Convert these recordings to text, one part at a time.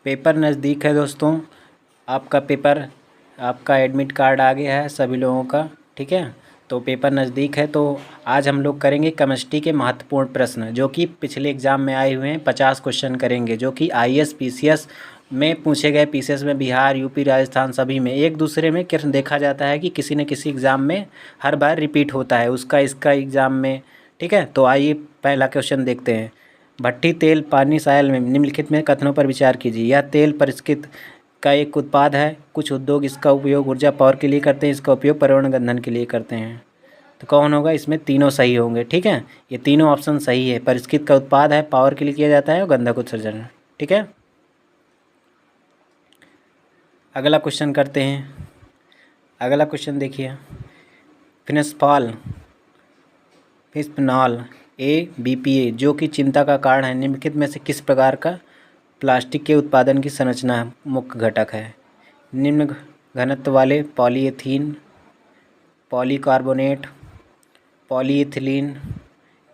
Paper नज़दीक है दोस्तों, आपका पेपर, आपका एडमिट कार्ड आ गया है सभी लोगों का, ठीक है। तो पेपर नज़दीक है, तो आज हम लोग करेंगे केमिस्ट्री के महत्वपूर्ण प्रश्न जो कि पिछले एग्ज़ाम में आए हुए हैं। 50 क्वेश्चन करेंगे जो कि आईएएस पीसीएस में पूछे गए। पीसीएस में बिहार, यूपी, राजस्थान सभी में एक दूसरे में देखा जाता है कि किसी न किसी एग्ज़ाम में हर बार रिपीट होता है उसका इसका एग्ज़ाम में, ठीक है। तो आइए पहला क्वेश्चन देखते हैं। भट्टी तेल पानी सायल में निम्नलिखित में कथनों पर विचार कीजिए। यह तेल परिष्कृत का एक उत्पाद है। कुछ उद्योग इसका उपयोग ऊर्जा पावर के लिए करते हैं, इसका उपयोग पर्यावरण ईंधन के लिए करते हैं। तो कौन होगा इसमें? तीनों सही होंगे, ठीक है। ये तीनों ऑप्शन सही है। परिष्कृत का उत्पाद है, पावर के लिए किया जाता है और गंधक उत्सर्जन, ठीक है। अगला क्वेश्चन करते हैं। अगला क्वेश्चन देखिए। फिनस्फॉल फिस्पनॉल ABPA जो कि चिंता का कारण है, निम्नलिखित में से किस प्रकार का प्लास्टिक के उत्पादन की संरचना मुख्य घटक है? निम्न घनत्व वाले पॉलीएथीन, पॉलीकार्बोनेट, पॉलीइथिलीन,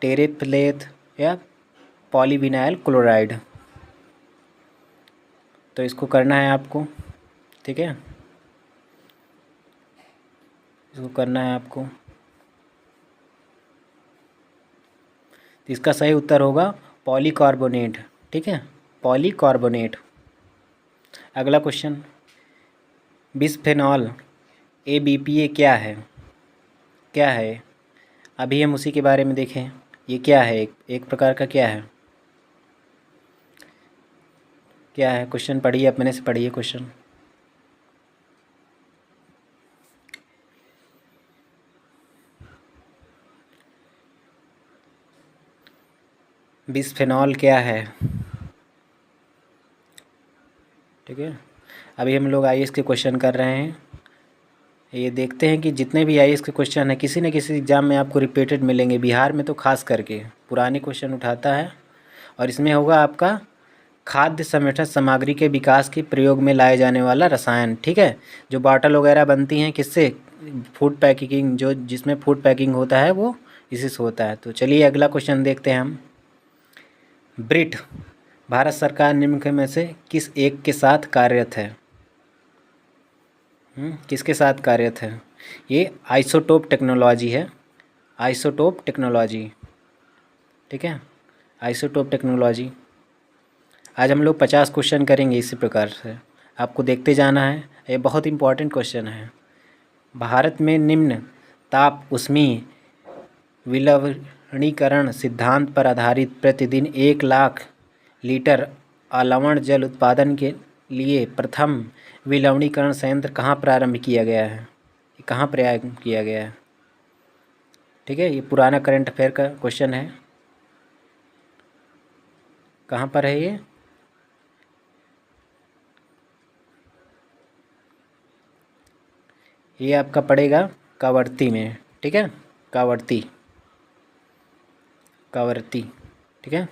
टेरेफ्थलेट या पॉलीविनाइल क्लोराइड। तो इसको करना है आपको, ठीक है। इसको करना है आपको। तो इसका सही उत्तर होगा पॉलीकार्बोनेट, ठीक है, पॉलीकार्बोनेट। अगला क्वेश्चन। बिस्फेनॉल ABPA क्या है? क्या है? अभी हम उसी के बारे में देखें। ये क्या है? एक प्रकार का क्या है? क्या है? क्वेश्चन पढ़िए, अपने से पढ़िए क्वेश्चन। बिस्फेनॉल क्या है? ठीक है। अभी हम लोग आईएएस के क्वेश्चन कर रहे हैं। ये देखते हैं कि जितने भी आईएएस के क्वेश्चन हैं किसी न किसी एग्ज़ाम में आपको रिपीटेड मिलेंगे। बिहार में तो खास करके पुराने क्वेश्चन उठाता है। और इसमें होगा आपका खाद्य संगठन सामग्री के विकास के प्रयोग में लाए जाने वाला रसायन, ठीक है। जो बॉटल वगैरह बनती हैं किससे? फूड पैकेजिंग, जो जिसमें फूड पैकिंग होता है वो इसी से होता है। तो चलिए अगला क्वेश्चन देखते हैं हम। ब्रिट भारत सरकार निम्न में से किस एक के साथ कार्यरत है? किसके साथ कार्यरत है? ये आइसोटोप टेक्नोलॉजी है, आइसोटोप टेक्नोलॉजी, ठीक है, आइसोटोप टेक्नोलॉजी। आज हम लोग 50 क्वेश्चन करेंगे इसी प्रकार से, आपको देखते जाना है। ये बहुत इंपॉर्टेंट क्वेश्चन है। भारत में निम्न ताप ऊष्मीय विलवणीकरण सिद्धांत पर आधारित प्रतिदिन 1 लाख लीटर अलवण जल उत्पादन के लिए प्रथम विलवणीकरण संयंत्र कहाँ प्रारंभ किया गया है? कहाँ प्रारंभ किया गया है? ठीक है, ये पुराना करंट अफेयर का क्वेश्चन है। कहाँ पर है ये? ये आपका पड़ेगा कावर्ती में, ठीक है, कावर्ती, कावर्ती, ठीक है।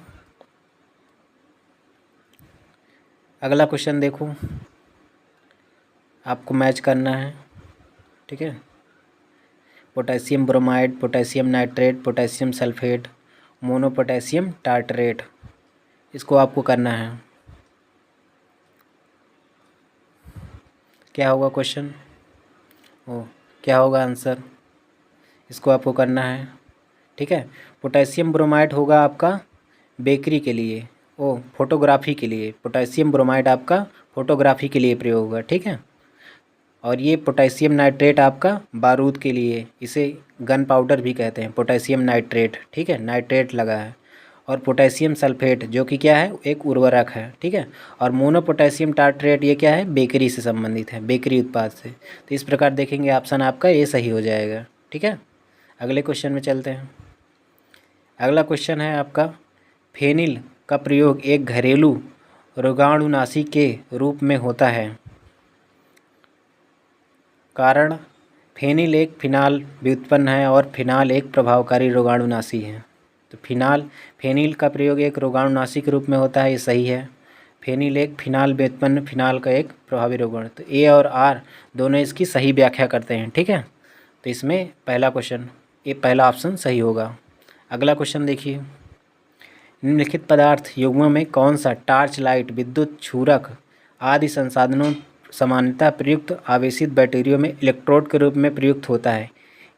अगला क्वेश्चन देखो, आपको मैच करना है, ठीक है। Potassium bromide, potassium nitrate, potassium sulphate, mono potassium tartrate, इसको आपको करना है। क्या होगा क्वेश्चन? क्या होगा आंसर? इसको आपको करना है, ठीक है। पोटेशियम ब्रोमाइड होगा आपका बेकरी के लिए, फोटोग्राफी के लिए। पोटेशियम ब्रोमाइड आपका फोटोग्राफी के लिए प्रयोग होगा, ठीक है। और ये पोटेशियम नाइट्रेट आपका बारूद के लिए, इसे गन पाउडर भी कहते हैं, पोटेशियम नाइट्रेट, ठीक है, नाइट्रेट लगा है। और पोटेशियम सल्फेट जो कि क्या है? एक उर्वरक है, ठीक है। और मोनो पोटेशियम टार्ट्रेट ये क्या है? बेकरी से संबंधित है, बेकरी उत्पाद से। तो इस प्रकार देखेंगे ऑप्शन आपका ये सही हो जाएगा, ठीक है। अगले क्वेश्चन में चलते हैं। अगला क्वेश्चन है आपका, फेनिल का प्रयोग एक घरेलू रोगाणुनाशी के रूप में होता है। कारण, फेनिल एक फिनाल व्युत्पन्न है और फिनाल एक प्रभावकारी रोगाणुनाशी है। तो फेनिल का प्रयोग एक रोगाणुनाशी के रूप में होता है, ये सही है। फेनिल एक फिनाल व्युत्पन्न, फिनाल का एक प्रभावी रोगाणु। तो ए और आर दोनों इसकी सही व्याख्या करते हैं, ठीक है। तो इसमें पहला क्वेश्चन, ये पहला ऑप्शन सही होगा। अगला क्वेश्चन देखिए। निम्नलिखित पदार्थ युग्मों में कौन सा टॉर्च लाइट विद्युत क्षूरक आदि संसाधनों सामान्यतः प्रयुक्त आवेशित बैटरियों में इलेक्ट्रोड के रूप में प्रयुक्त होता है।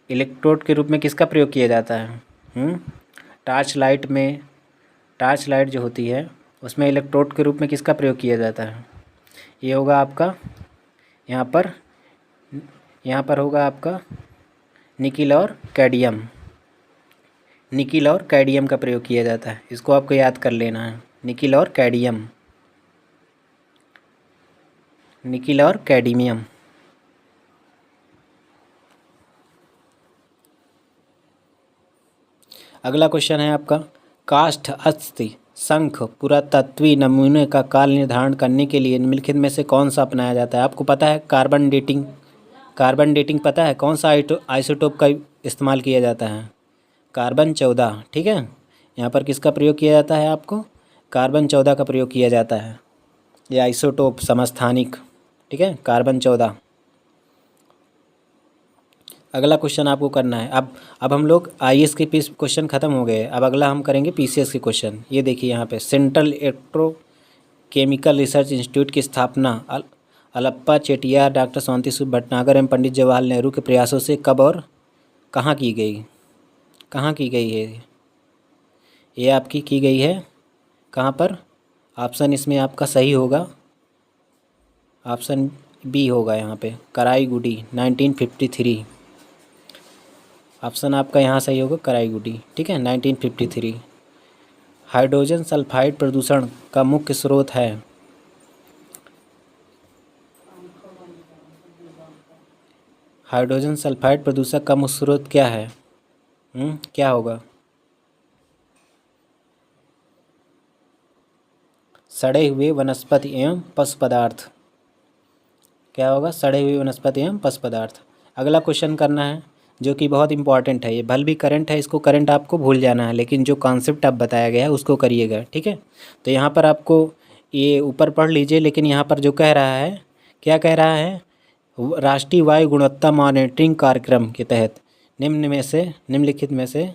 इलेक्ट्रोड के रूप में किसका प्रयोग किया जाता है? टॉर्च लाइट में, टॉर्च लाइट जो होती है उसमें इलेक्ट्रोड के रूप में किसका प्रयोग किया जाता है? ये होगा आपका यहाँ पर होगा आपका निकिल और कैडमियम। निकिल और कैडमियम का प्रयोग किया जाता है, इसको आपको याद कर लेना है। निकिल और कैडमियम, निकिल और कैडमियम। अगला क्वेश्चन है आपका, काष्ठ, अस्थि, शंख पुरातत्वीय नमूने का काल निर्धारण करने के लिए निम्नलिखित में से कौन सा अपनाया जाता है? आपको पता है कार्बन डेटिंग, कार्बन डेटिंग पता है कौन सा आइसोटोप का इस्तेमाल किया जाता है? कार्बन 14। ठीक है, यहाँ पर किसका प्रयोग किया जाता है? आपको कार्बन 14 का प्रयोग किया जाता है, ये आइसोटोप समस्थानिक। ठीक है, कार्बन 14। अगला क्वेश्चन आपको करना है। अब हम लोग आईएएस के क्वेश्चन ख़त्म हो गए, अब अगला हम करेंगे पीसीएस के क्वेश्चन। ये देखिए यहाँ पे, सेंट्रल इलेक्ट्रोकेमिकल रिसर्च इंस्टीट्यूट की स्थापना अल्लप्पा चेट्टियार, डॉक्टर स्वाति भटनागर एवं पंडित जवाहरलाल नेहरू के प्रयासों से कब और कहाँ की गई? कहाँ की गई है ये आपकी की गई है कहाँ पर? ऑप्शन इसमें आपका सही होगा, ऑप्शन बी होगा यहाँ पे, कराईगुड़ी 1953। ऑप्शन आपका यहाँ सही होगा, कराईगुड़ी। ठीक है, 1953। हाइड्रोजन सल्फाइड प्रदूषण का मुख्य स्रोत है? हाइड्रोजन सल्फाइड प्रदूषण का मुख्य स्रोत क्या है? क्या होगा? सड़े हुए वनस्पति एवं पशु पदार्थ। क्या होगा? सड़े हुए वनस्पति एवं पशु पदार्थ। अगला क्वेश्चन करना है जो कि बहुत इंपॉर्टेंट है, ये भल भी करंट है, इसको करंट आपको भूल जाना है, लेकिन जो कॉन्सेप्ट आप बताया गया है उसको करिएगा। ठीक है, तो यहाँ पर आपको ये ऊपर पढ़ लीजिए, लेकिन यहाँ पर जो कह रहा है, क्या कह रहा है? राष्ट्रीय वायु गुणवत्ता मॉनिटरिंग कार्यक्रम के तहत निम्नलिखित में से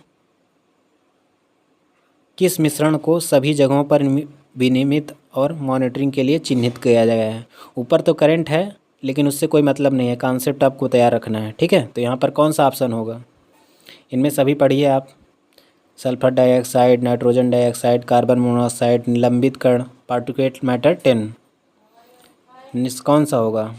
किस मिश्रण को सभी जगहों पर विनियमित और मॉनिटरिंग के लिए चिन्हित किया गया है? ऊपर तो करंट है लेकिन उससे कोई मतलब नहीं है, कॉन्सेप्ट आपको तैयार रखना है। ठीक है, तो यहाँ पर कौन सा ऑप्शन होगा? इनमें सभी पढ़िए आप। Sulphur dioxide, nitrogen dioxide, carbon monoxide, निलंबित कण, पार्टिकुलेट मैटर 10, कौन सा होगा?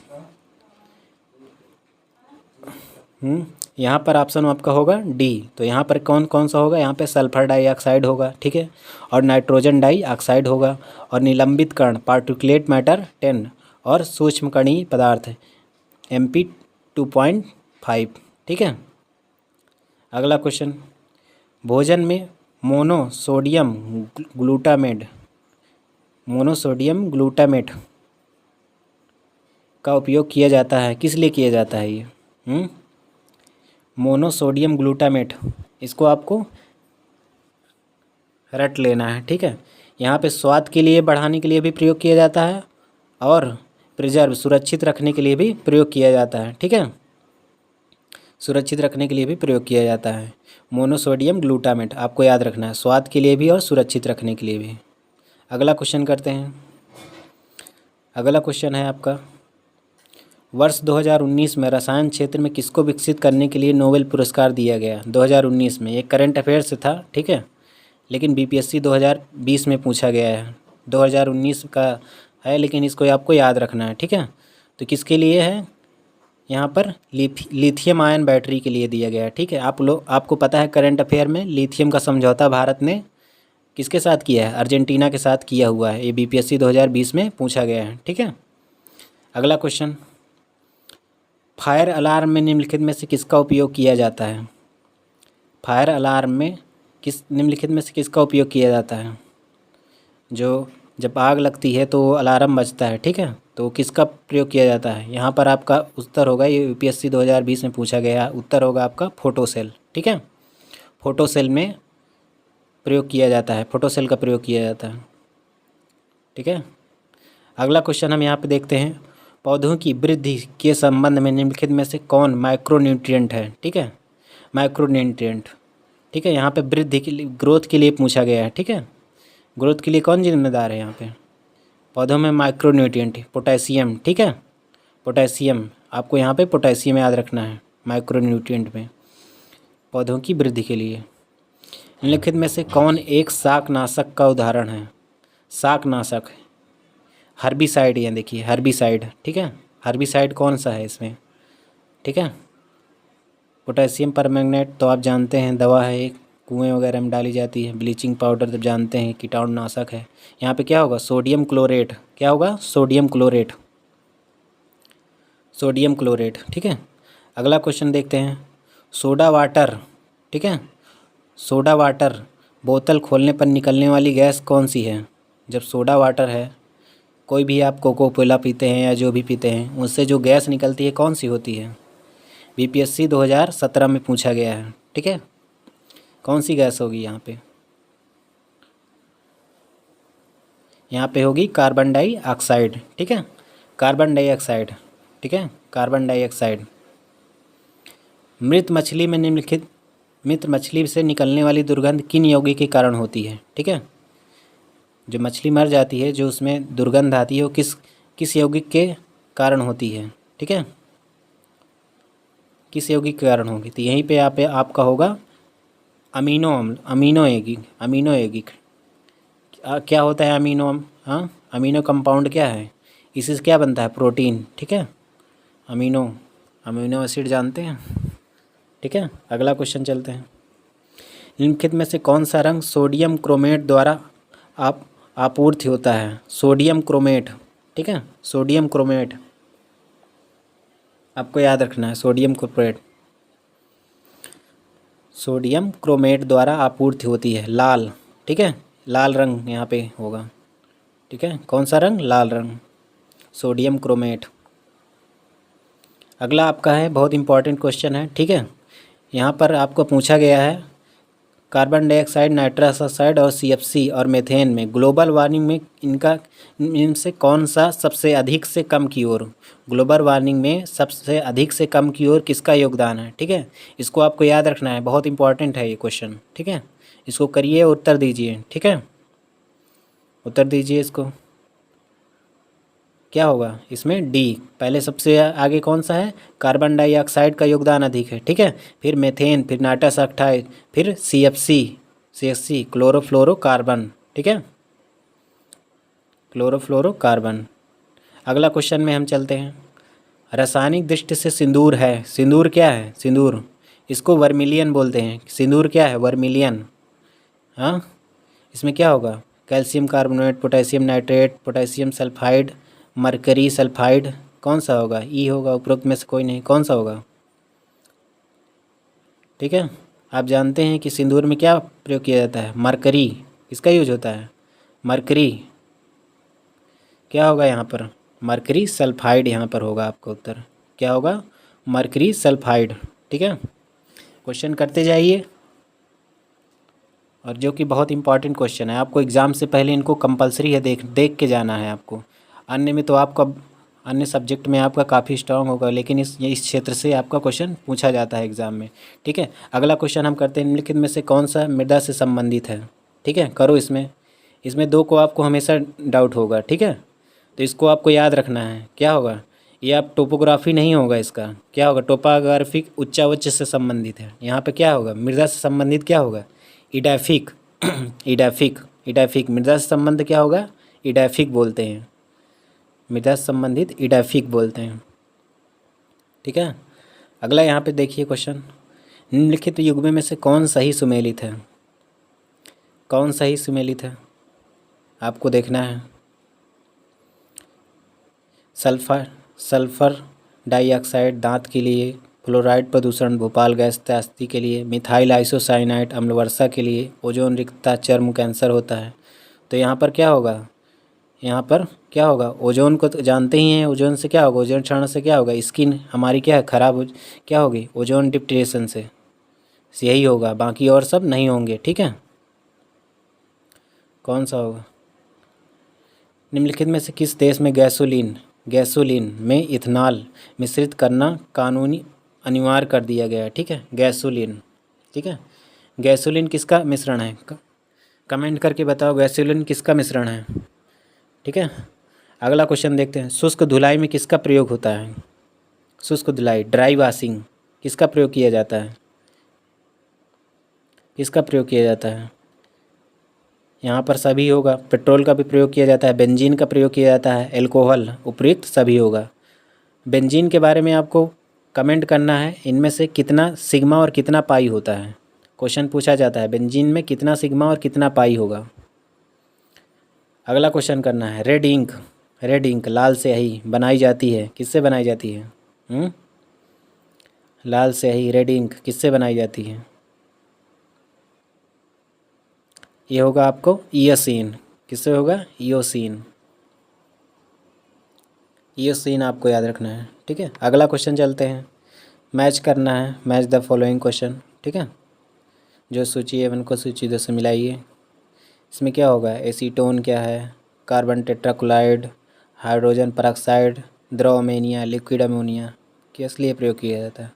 यहाँ पर ऑप्शन आपका होगा डी। तो यहाँ पर कौन कौन सा होगा? यहाँ पे सल्फर डाइऑक्साइड होगा, ठीक है, और नाइट्रोजन डाइऑक्साइड होगा, और निलंबित कण पार्टिकुलेट मैटर 10, और सूक्ष्म कणीय पदार्थ MP 2.5। ठीक है, अगला क्वेश्चन, भोजन में मोनोसोडियम ग्लूटामेट का उपयोग किया जाता है, किस लिए किया जाता है ये? मोनोसोडियम ग्लूटामेट, इसको आपको रट लेना है। ठीक है, यहाँ पे स्वाद के लिए बढ़ाने के लिए भी प्रयोग किया जाता है, और प्रिजर्व सुरक्षित रखने के लिए भी प्रयोग किया जाता है। ठीक है, सुरक्षित रखने के लिए भी प्रयोग किया जाता है मोनोसोडियम ग्लूटामेट, आपको याद रखना है, स्वाद के लिए भी और सुरक्षित रखने के लिए भी। अगला क्वेश्चन करते हैं। अगला क्वेश्चन है आपका, वर्ष 2019 में रसायन क्षेत्र में किसको विकसित करने के लिए नोबेल पुरस्कार दिया गया? 2019 में, एक करंट अफेयर्स था। ठीक है, लेकिन BPSC 2020 में पूछा गया है, 2019 का है, लेकिन इसको आपको याद रखना है। ठीक है, तो किसके लिए है? यहाँ पर लिथियम आयन बैटरी के लिए दिया गया है। ठीक है, आपको पता है करंट अफेयर में लिथियम का समझौता भारत ने किसके साथ किया है? अर्जेंटीना के साथ किया हुआ है। ये BPSC 2020 में पूछा गया है। ठीक है, अगला क्वेश्चन, फायर अलार्म में निम्नलिखित में से किसका उपयोग किया जाता है? फायर अलार्म में निम्नलिखित में से किसका उपयोग किया जाता है? जो जब आग लगती है तो अलार्म बजता है। ठीक है, तो किसका प्रयोग किया जाता है? यहाँ पर आपका उत्तर होगा, ये UPSC 2020 में पूछा गया, उत्तर होगा आपका फोटोसेल। ठीक है, फोटोसेल में प्रयोग किया जाता है, फोटोसेल का प्रयोग किया जाता है। ठीक है, अगला क्वेश्चन हम यहाँ पे देखते हैं, पौधों की वृद्धि के संबंध में निम्नलिखित में से कौन माइक्रोन्यूट्रिएंट है? ठीक है, माइक्रोन्यूट्रिएंट। ठीक है, यहाँ पे वृद्धि के लिए, ग्रोथ के लिए पूछा गया है। ठीक है, ग्रोथ के लिए कौन जिम्मेदार है यहाँ पे? पौधों में माइक्रोन्यूट्रिएंट पोटेशियम, ठीक है, पोटेशियम आपको यहाँ पे पोटेशियम याद रखना है माइक्रोन्यूट्रिएंट में, पौधों की वृद्धि के लिए। निम्नलिखित में से कौन एक शाकनाशक का उदाहरण है? शाकनाशक, हर्बिसाइड, ये देखिए हर्बिसाइड, ठीक है, हर्बिसाइड कौन सा है इसमें, ठीक है। पोटेशियम परमैंगनेट तो आप जानते हैं दवा है, एक कुएँ वगैरह में डाली जाती है। ब्लीचिंग पाउडर तो जानते हैं कीटाणुनाशक है। यहाँ पे क्या होगा? सोडियम क्लोरेट, क्या होगा? सोडियम क्लोरेट, सोडियम क्लोरेट, ठीक है। अगला क्वेश्चन देखते हैं, सोडा वाटर, ठीक है, सोडा वाटर बोतल खोलने पर निकलने वाली गैस कौन सी है? जब सोडा वाटर है, कोई भी आप कोको कोला पीते हैं या जो भी पीते हैं, उससे जो गैस निकलती है कौन सी होती है? बीपीएससी 2017 में पूछा गया है, ठीक है। कौन सी गैस होगी यहाँ पे? यहाँ पे होगी कार्बन डाइऑक्साइड, ठीक है, कार्बन डाइऑक्साइड, ठीक है, कार्बन डाइऑक्साइड। मृत मछली में निम्नलिखित, मृत मछली से निकलने वाली दुर्गंध किन यौगिक के कारण होती है? ठीक है, जो मछली मर जाती है, जो उसमें दुर्गंध आती है, वो किस यौगिक के कारण होती है? ठीक है, किस यौगिक के कारण होगी? तो यहीं पे आपका होगा अमीनो अम्ल, अमीनो यौगिक, अमीनो यौगिक। क्या होता है अमीनो? हाँ, अमीनो कंपाउंड क्या है? इससे क्या बनता है? प्रोटीन, ठीक है, अमीनो एसिड जानते हैं, ठीक है। अगला क्वेश्चन चलते हैं, निम्नलिखित में से कौन सा रंग सोडियम क्रोमेट द्वारा आपूर्ति होता है? सोडियम क्रोमेट, ठीक है, सोडियम क्रोमेट आपको याद रखना है, सोडियम क्रोमेट, सोडियम क्रोमेट द्वारा आपूर्ति होती है लाल, ठीक है, लाल रंग यहाँ पे होगा, ठीक है। कौन सा रंग? लाल रंग, सोडियम क्रोमेट। अगला आपका है, बहुत इंपॉर्टेंट क्वेश्चन है, ठीक है। यहाँ पर आपको पूछा गया है कार्बन डाइऑक्साइड, नाइट्रस ऑक्साइड और सीएफसी और मेथेन में ग्लोबल वार्मिंग में इनसे कौन सा सबसे अधिक से कम की ओर, ग्लोबल वार्मिंग में सबसे अधिक से कम की ओर किसका योगदान है? ठीक है, इसको आपको याद रखना है, बहुत इंपॉर्टेंट है ये क्वेश्चन, ठीक है। इसको करिए, उत्तर दीजिए, ठीक है, उत्तर दीजिए इसको। क्या होगा इसमें? डी, पहले सबसे आगे कौन सा है? कार्बन डाइऑक्साइड का योगदान अधिक है, ठीक है, फिर मेथेन, फिर नाइट्रस ऑक्साइड, फिर सीएफसी क्लोरोफ्लोरोकार्बन, ठीक है, क्लोरोफ्लोरोकार्बन। अगला क्वेश्चन में हम चलते हैं, रासायनिक दृष्टि से सिंदूर है, सिंदूर क्या है? सिंदूर, इसको वर्मिलियन बोलते हैं, सिंदूर क्या है? वर्मिलियन। हाँ, इसमें क्या होगा? Calcium carbonate, potassium nitrate, potassium sulphide, mercury sulphide, कौन सा होगा? ई होगा, उपरोक्त में से कोई नहीं, कौन सा होगा? ठीक है, आप जानते हैं कि सिंदूर में क्या प्रयोग किया जाता है? मरकरी, इसका यूज होता है, मरकरी। क्या होगा यहाँ पर? मरकरी सल्फाइड यहाँ पर होगा आपका उत्तर, क्या होगा? मरकरी सल्फाइड, ठीक है। क्वेश्चन करते जाइए, और जो कि बहुत इंपॉर्टेंट क्वेश्चन है, आपको एग्ज़ाम से पहले इनको कंपलसरी है, देख के जाना है आपको। अन्य में तो आपका, अन्य सब्जेक्ट में आपका काफ़ी स्ट्रांग होगा, लेकिन इस क्षेत्र से आपका क्वेश्चन पूछा जाता है एग्ज़ाम में, ठीक है। अगला क्वेश्चन हम करते हैं, निम्नलिखित में से कौन सा मृदा से संबंधित है? ठीक है, करो इसमें दो को आपको हमेशा डाउट होगा, ठीक है, तो इसको आपको याद रखना है। क्या होगा? ये आप टोपोग्राफी नहीं होगा इसका, क्या होगा? टोपोग्राफिक उच्चावच से संबंधित है। यहाँ पे क्या होगा? मृदा से संबंधित क्या होगा? इडैफिक इडैफिक मृदा से संबंध क्या होगा? इडैफिक बोलते हैं, मृदा से संबंधित इडैफिक बोलते हैं, ठीक है। अगला यहाँ पे देखिए क्वेश्चन, निम्नलिखित युग्म में से कौन सही सुमेलित है? कौन सही सुमेलित है आपको देखना है। सल्फर डाइऑक्साइड दांत के लिए, फ्लोराइड प्रदूषण भोपाल गैस त्रासदी के लिए, मिथाइल आइसोसाइनाइड अम्ल वर्षा के लिए, ओजोन रिक्तता चर्म कैंसर होता है। तो यहाँ पर क्या होगा? यहाँ पर क्या होगा? ओजोन को तो जानते ही हैं, ओजोन से क्या होगा? ओजोन क्षरण से क्या होगा? स्किन हमारी क्या है? खराब हो, क्या होगी? ओजोन डिप्रेशन से, यही होगा, बाकी और सब नहीं होंगे, ठीक है। कौन सा होगा? निम्नलिखित में से किस देश में गैसोलीन में इथेनॉल मिश्रित करना कानूनी अनिवार्य कर दिया गया है? ठीक है, गैसोलीन, ठीक है। गैसोलीन किसका मिश्रण है? कमेंट करके बताओ, गैसोलीन किसका मिश्रण है? ठीक है, अगला क्वेश्चन देखते हैं, शुष्क धुलाई में किसका प्रयोग होता है? शुष्क धुलाई, ड्राई वॉशिंग, किसका प्रयोग किया जाता है? किसका प्रयोग किया जाता है? यहाँ पर सभी होगा। पेट्रोल का भी प्रयोग किया जाता है, बेंजीन का प्रयोग किया जाता है, एल्कोहल, उपयुक्त सभी होगा। बेंजीन के बारे में आपको कमेंट करना है, इनमें से कितना सिग्मा और कितना पाई होता है। क्वेश्चन पूछा जाता है बेंजीन में कितना सिग्मा और कितना पाई होगा। अगला क्वेश्चन करना है, रेड इंक, रेड इंक लाल स्याही बनाई जाती है, किससे बनाई जाती है? लाल स्याही रेड इंक किससे बनाई जाती है? ये होगा आपको ईओसिन। किससे होगा? ईओसिन। ईओसिन आपको याद रखना है, ठीक है। अगला क्वेश्चन चलते हैं, मैच करना है, मैच द फॉलोइंग क्वेश्चन, ठीक है। जो सूची है उनको सूची 2 से मिलाइए। इसमें क्या होगा? एसीटोन क्या है, कार्बन टेट्राक्लोराइड, हाइड्रोजन परऑक्साइड, द्रव अमोनिया, लिक्विड अमोनिया, किस लिए प्रयोग किया जाता है?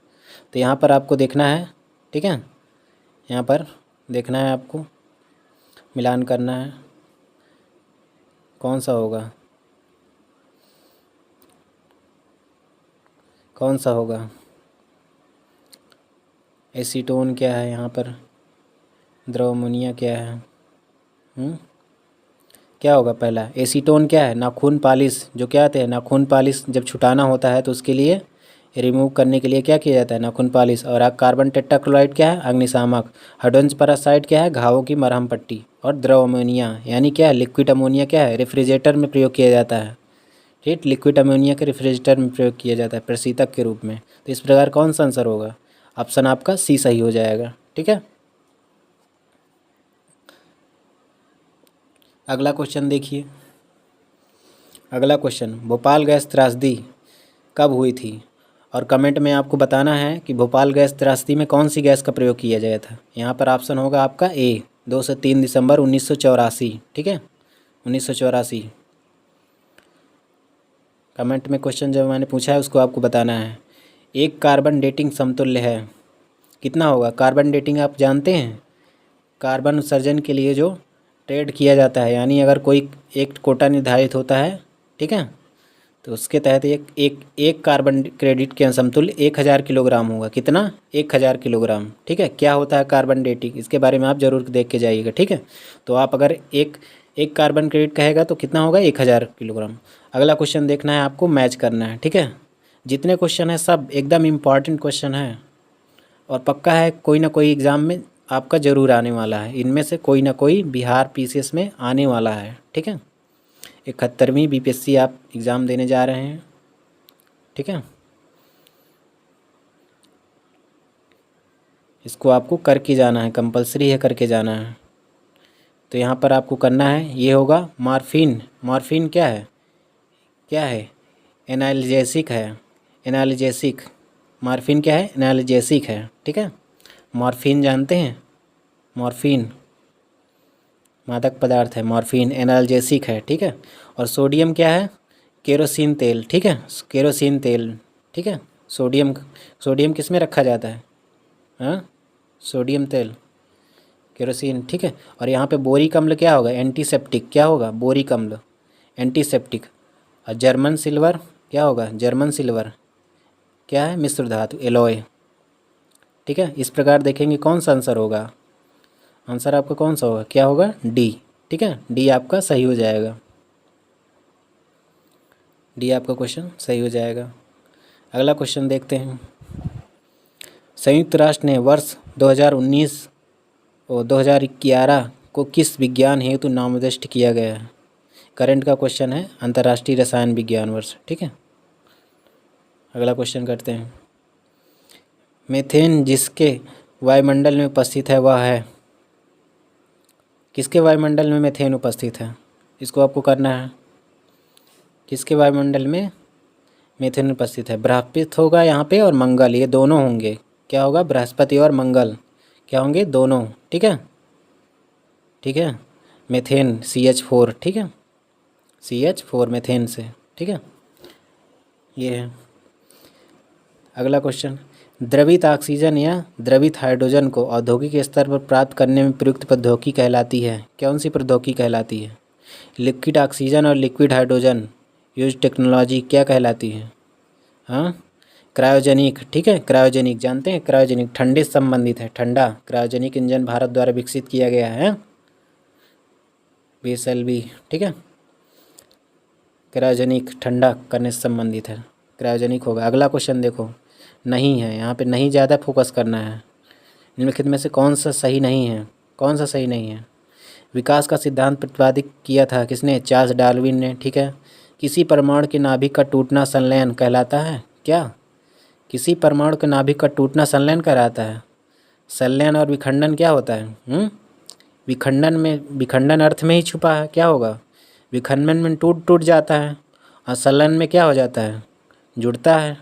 तो यहाँ पर आपको देखना है, ठीक है। यहाँ पर देखना है आपको, मिलान करना है, कौन सा होगा, कौन सा होगा? एसीटोन क्या है, यहाँ पर द्रव अमोनिया क्या है? क्या होगा पहला? एसीटोन क्या है? नाखून पालिश, जो क्या आते हैं नाखून पालिश जब छुटाना होता है तो उसके लिए रिमूव करने के लिए क्या किया जाता है? नाखून पालिश। और कार्बन टेट्राक्लोराइड क्या है? अग्निशामक। हाइड्रोजन पेरोक्साइड क्या है? घावों की मरहम पट्टी। और द्रव अमोनिया यानी क्या है? लिक्विड अमोनिया क्या है? रेफ्रिजरेटर में प्रयोग किया जाता है, ठीक। लिक्विड अमोनिया के रेफ्रिजरेटर में प्रयोग किया जाता है प्रशीतक के रूप में। तो इस प्रकार कौन सा आंसर होगा? ऑप्शन आपका सी सही हो जाएगा, ठीक है। अगला क्वेश्चन देखिए। अगला क्वेश्चन, भोपाल गैस त्रासदी कब हुई थी? और कमेंट में आपको बताना है कि भोपाल गैस त्रासदी में कौन सी गैस का प्रयोग किया गया था। यहाँ पर ऑप्शन होगा आपका ए, 2 से 3 दिसंबर 1984, ठीक है, 1984। कमेंट में क्वेश्चन जो मैंने पूछा है उसको आपको बताना है। एक कार्बन डेटिंग समतुल्य है, कितना होगा? कार्बन डेटिंग आप जानते हैं, कार्बन उत्सर्जन के लिए जो ट्रेड किया जाता है, यानी अगर कोई एक कोटा निर्धारित होता है, ठीक है, तो उसके तहत एक कार्बन क्रेडिट के समतुल्य 1000 किलोग्राम होगा। कितना? 1000 किलोग्राम, ठीक है। क्या होता है कार्बन डेटिंग, इसके बारे में आप जरूर देख के जाइएगा, ठीक है। तो आप अगर एक कार्बन क्रेडिट कहेगा तो कितना होगा? 1000 किलोग्राम। अगला क्वेश्चन देखना है आपको, मैच करना है, ठीक है। जितने क्वेश्चन हैं सब एकदम इम्पॉर्टेंट क्वेश्चन है और पक्का है कोई ना कोई एग्ज़ाम में आपका ज़रूर आने वाला है। इनमें से कोई ना कोई बिहार पीसीएस में आने वाला है, ठीक है। 71वीं बीपीएससी आप एग्ज़ाम देने जा रहे हैं, ठीक है। इसको आपको करके जाना है, कंपलसरी है, करके जाना है। तो यहाँ पर आपको करना है, ये होगा मॉर्फिन। मॉर्फिन क्या है? क्या है? एनाल्जेसिक है, एनाल्जेसिक। मॉर्फिन क्या है? एनाल्जेसिक है, ठीक है। मॉर्फिन जानते हैं? मॉर्फिन मादक पदार्थ है, मॉर्फिन एनाल्जेसिक है, ठीक है। और सोडियम क्या है? केरोसिन तेल, ठीक है, केरोसिन तेल, ठीक है। सोडियम, सोडियम किस में रखा जाता है? हाँ, सोडियम तेल, केरोसिन, ठीक है। और यहाँ पे बोरिक अम्ल क्या होगा? एंटीसेप्टिक। क्या होगा? बोरिक अम्ल एंटीसेप्टिक। और जर्मन सिल्वर क्या होगा? जर्मन सिल्वर क्या है? मिश्र धातु, एलॉय, ठीक है। इस प्रकार देखेंगे कौन सा आंसर होगा। आंसर आपका कौन सा होगा? क्या होगा? डी, ठीक है। डी आपका सही हो जाएगा, डी आपका क्वेश्चन सही हो जाएगा। अगला क्वेश्चन देखते हैं। संयुक्त राष्ट्र ने वर्ष 2019 और 2011 को किस विज्ञान हेतु नामनिर्दिष्ट किया गया है? करंट का क्वेश्चन है, अंतर्राष्ट्रीय रसायन विज्ञान वर्ष, ठीक है। अगला क्वेश्चन करते हैं। मीथेन जिसके वायुमंडल में उपस्थित है वह है, किसके वायुमंडल में मीथेन उपस्थित है? इसको आपको करना है, किसके वायुमंडल में मीथेन उपस्थित है? बृहस्पति होगा यहाँ पे और मंगल, ये दोनों होंगे। क्या होगा? बृहस्पति और मंगल क्या होंगे? दोनों, ठीक है, ठीक है। मीथेन CH4, ठीक है, CH4 मीथेन से, ठीक है, ये है। अगला क्वेश्चन, द्रवित ऑक्सीजन या द्रवित हाइड्रोजन को औद्योगिक स्तर पर प्राप्त करने में प्रयुक्त प्रौद्योगिकी कहलाती है? कौन सी प्रौद्योगिकी कहलाती है? लिक्विड ऑक्सीजन और लिक्विड हाइड्रोजन, यूज टेक्नोलॉजी क्या कहलाती है? हाँ, क्रायोजेनिक, ठीक है। क्रायोजेनिक जानते हैं, क्रायोजेनिक ठंडे से संबंधित है, ठंडा। क्रायोजेनिक इंजन भारत द्वारा विकसित किया गया है, VSLV, ठीक है। क्रायोजेनिक ठंडा करने से संबंधित है, क्रायोजेनिक होगा। अगला क्वेश्चन देखो, नहीं है, यहाँ पे नहीं ज़्यादा फोकस करना है। निम्नलिखित में से कौन सा सही नहीं है? कौन सा सही नहीं है? विकास का सिद्धांत प्रतिपादित किया था किसने? चार्ल्स डार्विन ने, ठीक है। किसी परमाणु के नाभिक का टूटना संलयन कहलाता है क्या? किसी परमाणु के नाभिक का टूटना संलयन कहलाता है। संलयन और विखंडन क्या होता है? विखंडन अर्थ में ही छुपा है, क्या होगा? विखंडन में टूट टूट जाता है, और संलयन में क्या हो जाता है? जुड़ता है,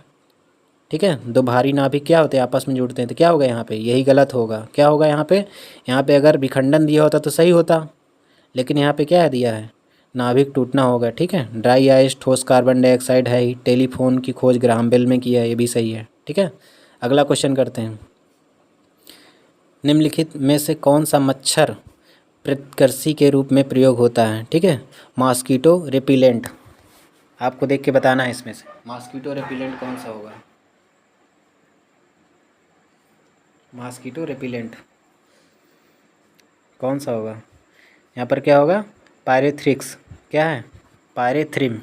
ठीक है। दो भारी नाभिक क्या होते हैं, आपस में जुड़ते हैं, तो क्या होगा यहाँ पे? यही गलत होगा। क्या होगा यहाँ पे? यहाँ पे अगर विखंडन दिया होता तो सही होता, लेकिन यहाँ पे क्या दिया है? नाभिक टूटना होगा, ठीक है। ड्राई आइस ठोस कार्बन डाइऑक्साइड है ही। टेलीफोन की खोज ग्राहम बेल में किया है, ये भी सही है, ठीक है। अगला क्वेश्चन करते हैं, निम्नलिखित में से कौन सा मच्छर प्रतिकर्षी के रूप में प्रयोग होता है? ठीक है, मॉस्किटो रिपेलेंट। आपको देख के बताना है इसमें से मॉस्किटो रिपेलेंट कौन सा होगा। मॉस्किटो रिपेलेंट कौन सा होगा? यहाँ पर क्या होगा? पायरेथ्रिक्स। क्या है? पायरेथ्रिम,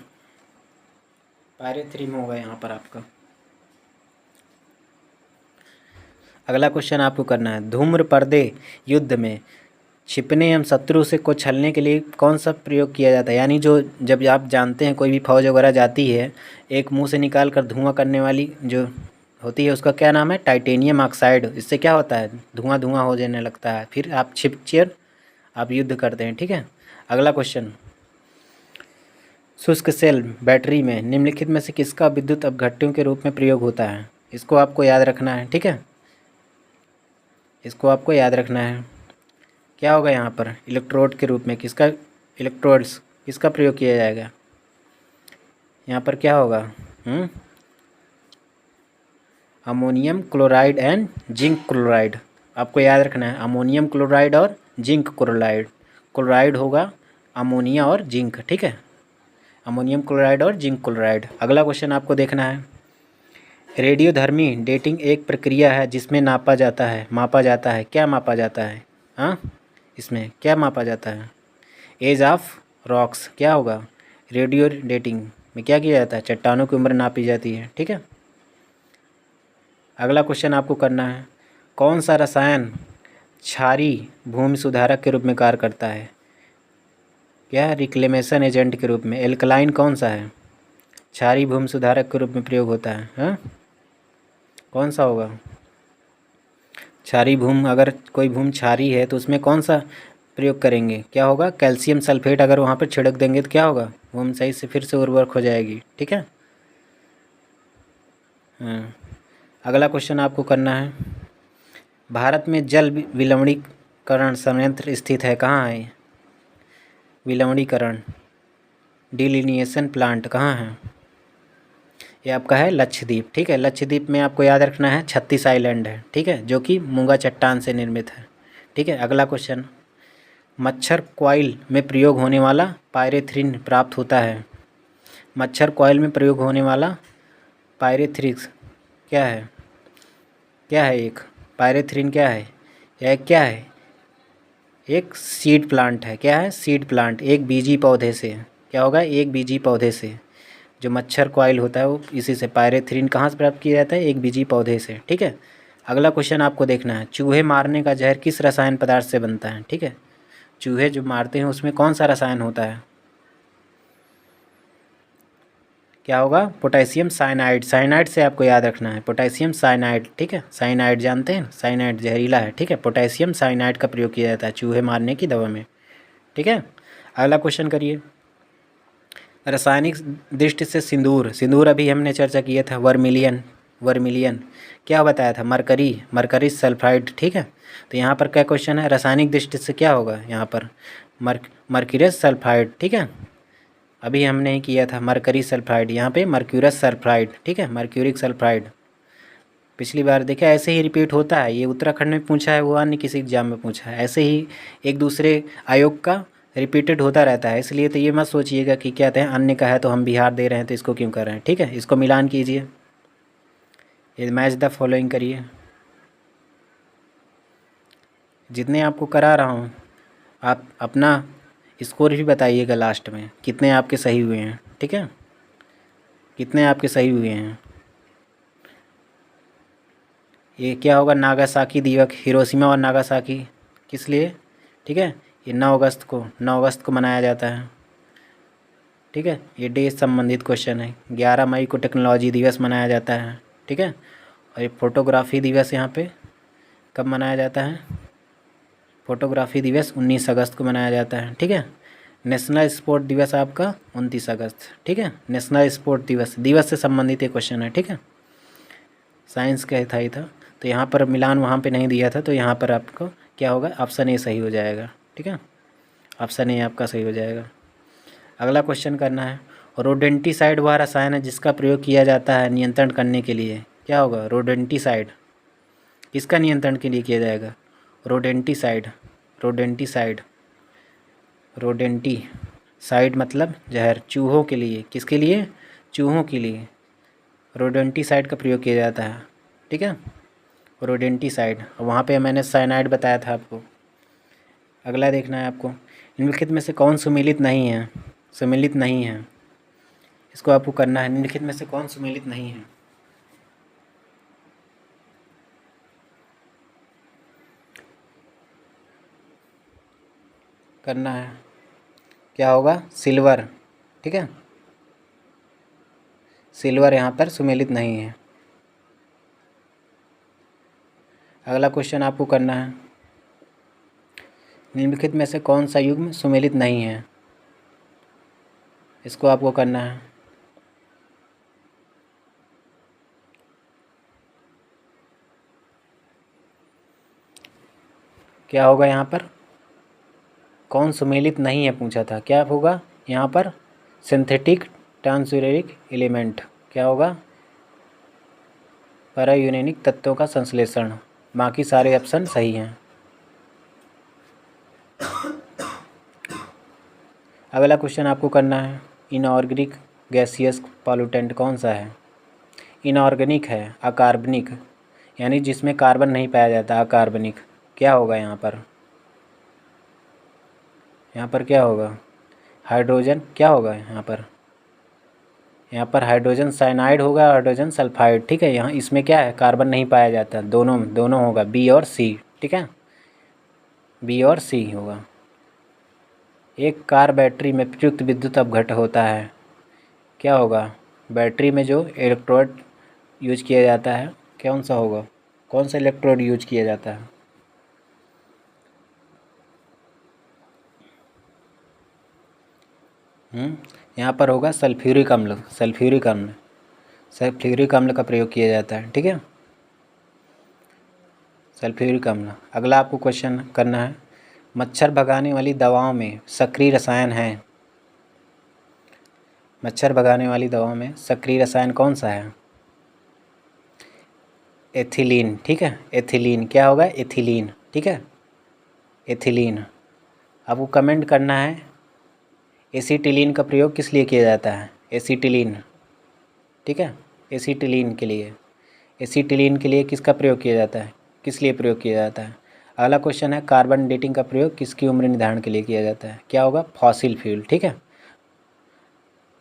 पायरेथ्रिम होगा यहाँ पर आपका। अगला क्वेश्चन आपको करना है, धूम्र पर्दे युद्ध में छिपने एवं शत्रु से को छलने के लिए कौन सा प्रयोग किया जाता है? यानी जो जब आप जानते हैं कोई भी फौज वगैरह जाती है, एक मुंह से निकाल कर धुआं करने वाली जो होती है उसका क्या नाम है? Titanium oxide. इससे क्या होता है? धुआं धुआं हो जाने लगता है, फिर आप छिपकर आप युद्ध करते हैं, ठीक है। अगला क्वेश्चन, शुष्क सेल बैटरी में निम्नलिखित में से किसका विद्युत अपघट्यों के रूप में प्रयोग होता है? इसको आपको याद रखना है, ठीक है। इसको आपको याद रखना है। क्या होगा यहाँ पर? इलेक्ट्रोड के रूप में किसका, इलेक्ट्रोड्स किसका प्रयोग किया जाएगा? यहाँ पर क्या होगा? Ammonium chloride and zinc chloride. आपको याद रखना है, अमोनियम क्लोराइड और जिंक क्लोराइड। क्लोराइड होगा अमोनिया और जिंक, ठीक है। अमोनियम क्लोराइड और जिंक क्लोराइड। अगला क्वेश्चन आपको देखना है, रेडियोधर्मी डेटिंग एक प्रक्रिया है जिसमें मापा जाता है। क्या मापा जाता है? हाँ, इसमें क्या मापा जाता है? Age of rocks. क्या होगा? रेडियो डेटिंग में क्या किया जाता है? चट्टानों की उम्र नापी जाती है, ठीक है। अगला क्वेश्चन आपको करना है, कौन सा रसायन क्षारीय भूमि सुधारक के रूप में कार्य करता है? क्या? रिक्लेमेशन एजेंट के रूप में। एल्कलाइन कौन सा है? क्षारीय भूमि सुधारक के रूप में प्रयोग होता है। हाँ, कौन सा होगा? क्षारीय भूमि, अगर कोई भूमि क्षारीय है तो उसमें कौन सा प्रयोग करेंगे? क्या होगा? कैल्शियम सल्फेट अगर वहाँ पर छिड़क देंगे तो क्या होगा? भूमि सही से फिर से उर्वरक हो जाएगी, ठीक है। हाँ, अगला क्वेश्चन आपको करना है, भारत में जल विलवणीकरण संयंत्र स्थित है, कहाँ है? विलवणीकरण डिलिनिएशन प्लांट कहाँ है? ये आपका है लक्षद्वीप, ठीक है। लक्षद्वीप में आपको याद रखना है 36 आइलैंड है, ठीक है, जो कि मूंगा चट्टान से निर्मित है, ठीक है। अगला क्वेश्चन, मच्छर कॉइल में प्रयोग होने वाला पायरेथ्रिन प्राप्त होता है। मच्छर कॉइल में प्रयोग होने वाला पायरेथ्रिक्स क्या है? क्या है? एक पायरेथ्रिन क्या है? यह क्या है? एक सीड प्लांट है। क्या है? सीड प्लांट, एक बीजी पौधे से। क्या होगा? एक बीजी पौधे से जो मच्छर कॉइल होता है वो इसी से पायरेथ्रिन कहाँ से प्राप्त किया जाता है? एक बीजी पौधे से, ठीक है। अगला क्वेश्चन आपको देखना है, चूहे मारने का जहर किस रसायन पदार्थ से बनता है? ठीक है, चूहे जो मारते हैं उसमें कौन सा रसायन होता है? क्या होगा? Potassium cyanide. साइनाइड से आपको याद रखना है, पोटेशियम साइनाइड, ठीक है। साइनाइड जानते हैं, साइनाइड जहरीला है, ठीक है। पोटेशियम साइनाइड का प्रयोग किया जाता है चूहे मारने की दवा में, ठीक है। अगला क्वेश्चन करिए, रासायनिक दृष्टि से सिंदूर, सिंदूर अभी हमने चर्चा किया था, वर्मिलियन, वर्मिलियन क्या बताया था? मरकरी, मरकरी सल्फाइड, ठीक है। तो यहाँ पर क्या क्वेश्चन है, रासायनिक दृष्टि से क्या होगा यहाँ पर? मर्क्यूरस सल्फाइड, ठीक है। अभी हमने ही किया था मरकरी सल्फाइड, यहाँ पे मर्क्यूरस सल्फाइड, ठीक है, मर्क्यूरिक सल्फाइड। पिछली बार देखा ऐसे ही रिपीट होता है, ये उत्तराखंड में पूछा है, वो अन्य किसी एग्जाम में पूछा है, ऐसे ही एक दूसरे आयोग का रिपीटेड होता रहता है, इसलिए तो ये मत सोचिएगा कि क्या कहते हैं अन्य का है तो हम बिहार दे रहे हैं तो इसको क्यों कर रहे हैं। ठीक है, इसको मिलान कीजिए, ये मैच द फॉलोइंग करिए। जितने आपको करा रहा हूँ आप अपना स्कोर भी बताइएगा लास्ट में, कितने आपके सही हुए हैं। ठीक है, कितने आपके सही हुए हैं। ये क्या होगा, नागासाकी दिवस, हिरोशिमा और नागासाकी किस लिए। ठीक है, ये 9 अगस्त को मनाया जाता है। ठीक है, ये डे से संबंधित क्वेश्चन है। 11 मई को टेक्नोलॉजी दिवस मनाया जाता है। ठीक है, और ये फोटोग्राफी दिवस यहाँ पे कब मनाया जाता है, फोटोग्राफी दिवस 19 अगस्त को मनाया जाता है। ठीक है, नेशनल स्पोर्ट दिवस आपका 29 अगस्त। ठीक है, नेशनल स्पोर्ट दिवस से संबंधित एक क्वेश्चन है। ठीक है, साइंस का था ही था, तो यहाँ पर मिलान वहाँ पे नहीं दिया था, तो यहाँ पर आपको क्या होगा, ऑप्शन ए सही हो जाएगा। ठीक है, ऑप्शन ए आपका सही हो जाएगा। अगला क्वेश्चन करना है, रोडेंटिसाइड वह रसायन है जिसका प्रयोग किया जाता है नियंत्रण करने के लिए। क्या होगा, रोडेंटिसाइड किसका नियंत्रण के लिए किया जाएगा, रोडेंटिसाइड, रोडेंटिसाइड, रोडेंटिसाइड मतलब जहर, चूहों के लिए, किसके लिए, चूहों के लिए रोडेंटिसाइड का प्रयोग किया जाता है। ठीक है, रोडेंटिसाइड, वहाँ पे मैंने साइनाइड बताया था आपको। अगला देखना है आपको, निम्नलिखित में से कौन सुमेलित नहीं है, सुमेलित नहीं है, इसको आपको करना है। निम्नलिखित में से कौन सुमेलित नहीं है, करना है। क्या होगा, सिल्वर। ठीक है, सिल्वर यहाँ पर सुमेलित नहीं है। अगला क्वेश्चन आपको करना है, निम्नलिखित में से कौन सा युग्म सुमेलित नहीं है, इसको आपको करना है। क्या होगा यहाँ पर, कौन सुमेलित नहीं है पूछा था, क्या होगा यहाँ पर, सिंथेटिक ट्रांसयूरेनिक एलिमेंट। क्या होगा, पैरायूरेनिक तत्वों का संश्लेषण। बाकी सारे ऑप्शन सही हैं। अगला क्वेश्चन आपको करना है, इनऑर्गेनिक गैसियस पॉल्यूटेंट कौन सा है। इनऑर्गेनिक है, अकार्बनिक, यानी जिसमें कार्बन नहीं पाया जाता, अकार्बनिक। क्या होगा यहाँ पर, यहाँ पर क्या होगा, हाइड्रोजन, क्या होगा यहाँ पर, यहाँ पर हाइड्रोजन साइनाइड होगा, हाइड्रोजन सल्फाइड। ठीक है, यहाँ इसमें क्या है, कार्बन नहीं पाया जाता, दोनों होगा, बी और सी। ठीक है, बी और सी होगा। एक कार बैटरी में प्रयुक्त विद्युत अपघट्ट होता है। क्या होगा, बैटरी में जो इलेक्ट्रोड यूज किया जाता है कौन सा होगा, कौन सा इलेक्ट्रोड यूज किया जाता है। यहाँ पर होगा सल्फ्यूरिक अम्ल, सल्फ्यूरिक अम्ल, सल्फ्यूरिक अम्ल का प्रयोग किया जाता है। ठीक है, सल्फ्यूरिक अम्ल। अगला आपको क्वेश्चन करना है, मच्छर भगाने वाली दवाओं में सक्रिय रसायन है, मच्छर भगाने वाली दवाओं में सक्रिय रसायन कौन सा है, एथिलीन। ठीक है, एथिलीन, क्या होगा, एथिलीन। ठीक है, एथिलीन। आपको कमेंट करना है, एसीटिलीन का प्रयोग किस लिए किया जाता है, एसीटिलीन। ठीक है, एसीटिलीन के लिए, एसीटिलीन के लिए किसका प्रयोग किया जाता है, किस लिए प्रयोग किया जाता है। अगला क्वेश्चन है, कार्बन डेटिंग का प्रयोग किसकी उम्र निर्धारण के लिए किया जाता है। क्या होगा, फॉसिल फ्यूल। ठीक है,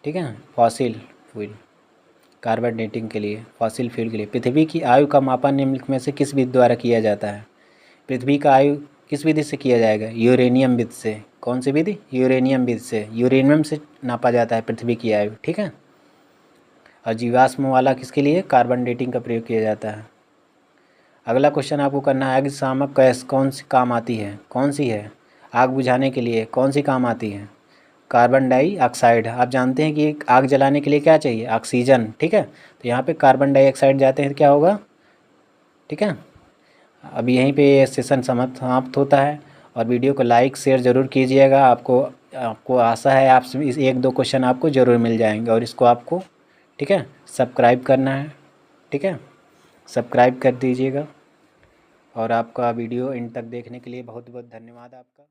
ठीक है, फॉसिल फ्यूल, कार्बन डेटिंग के लिए, फॉसिल फ्यूल के लिए। पृथ्वी की आयु का मापन निम्नलिखित में से किस विधि द्वारा किया जाता है। पृथ्वी का आयु किस विधि से किया जाएगा, यूरेनियम विधि से। कौन सी विधि, यूरेनियम विधि से, यूरेनियम से नापा जाता है पृथ्वी की आयु। ठीक है, और जीवाश्म वाला किसके लिए, कार्बन डेटिंग का प्रयोग किया जाता है। अगला क्वेश्चन आपको करना है, अग्निशामक गैस कौन सी काम आती है, कौन सी है, आग बुझाने के लिए कौन सी काम आती है, कार्बन डाइऑक्साइड। आप जानते हैं कि आग जलाने के लिए क्या चाहिए, ऑक्सीजन। ठीक है, तो यहाँ पे कार्बन डाइऑक्साइड जाते हैं तो क्या होगा। ठीक है, अब यहीं पे ये सेशन समाप्त होता है, और वीडियो को लाइक शेयर ज़रूर कीजिएगा। आपको आशा है आप इस 1-2 क्वेश्चन आपको ज़रूर मिल जाएंगे, और इसको आपको, ठीक है, सब्सक्राइब करना है। ठीक है, सब्सक्राइब कर दीजिएगा, और आपका वीडियो इन तक देखने के लिए बहुत बहुत धन्यवाद आपका।